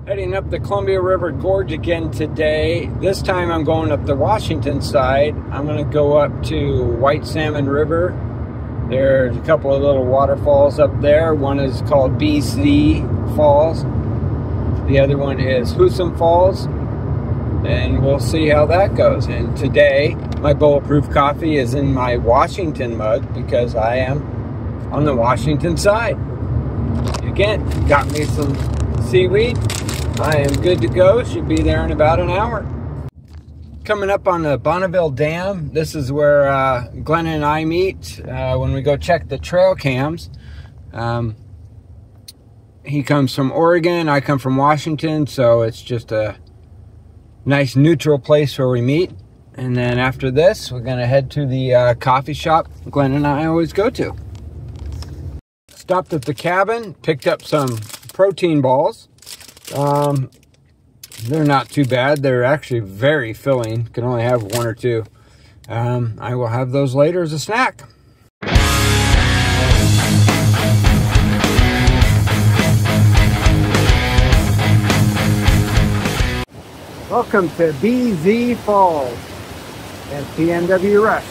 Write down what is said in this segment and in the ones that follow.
Heading up the Columbia River Gorge again today. This time I'm going up the Washington side. I'm going to go up to White Salmon River. There's a couple of little waterfalls up there. One is called BZ Falls. The other one is Husum Falls. And we'll see how that goes. And today, my bulletproof coffee is in my Washington mug because I am on the Washington side. Again, got me some seaweed. I am good to go. Should be there in about an hour. Coming up on the Bonneville Dam. This is where Glenn and I meet when we go check the trail cams. He comes from Oregon. I come from Washington. So it's just a nice neutral place where we meet. And then after this, we're going to head to the coffee shop Glenn and I always go to. Stopped at the cabin. Picked up some protein balls. They're not too bad. They're actually very filling. Can only have one or two. I will have those later as a snack. Welcome to BZ Falls at PNW Rush.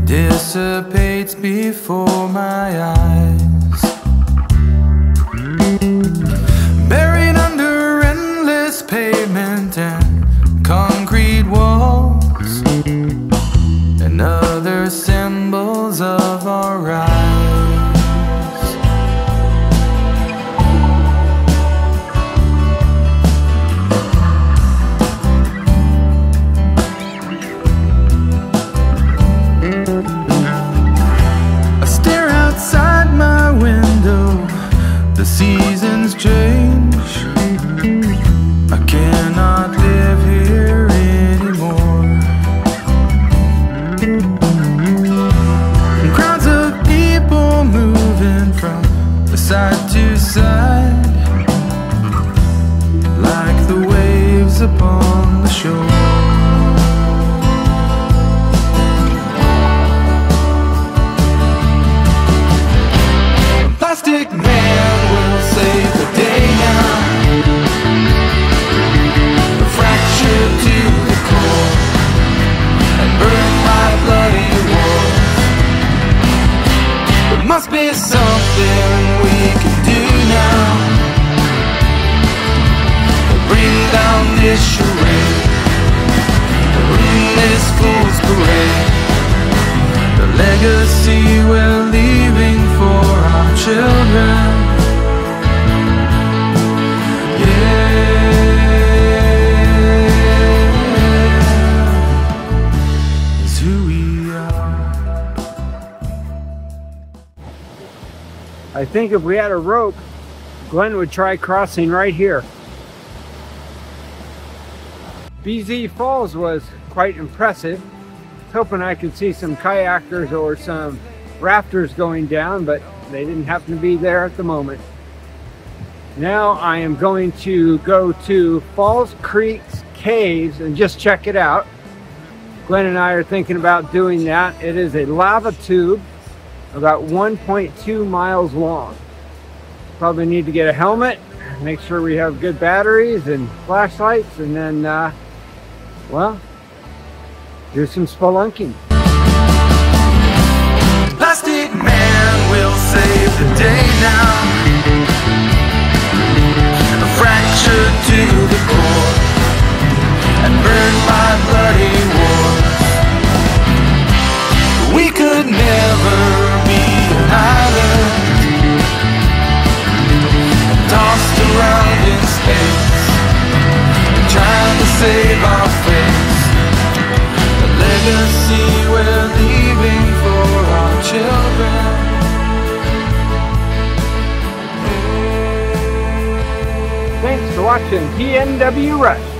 Dissipates before my eyes, buried under endless pavement and concrete walls, and other symbols of our rise. The seasons change. I cannot live here anymore. And crowds of people moving from the side to side, like the waves upon the shore. Plastic man will save the day now. Fractured to the core and burned by bloody wars. There must be something we can do now to bring down this charade, to ruin this fool's parade. The legacy we're leaving for our children, yeah, is who we are. I think if we had a rope, Glenn would try crossing right here. BZ Falls was quite impressive. Hoping I could see some kayakers or some rafters going down, but they didn't happen to be there at the moment. Now I am going to go to Falls Creek's caves and just check it out. Glenn and I are thinking about doing that. It is a lava tube about 1.2 miles long. Probably need to get a helmet, make sure we have good batteries and flashlights, and then well, do some spelunking. Plastic man will save the day now. Fractured to the core and burned by bloody wars. We could never be an island, tossed around in space, trying to save our face. Legacy we're leaving for our children. Thanks for watching PNW Rush.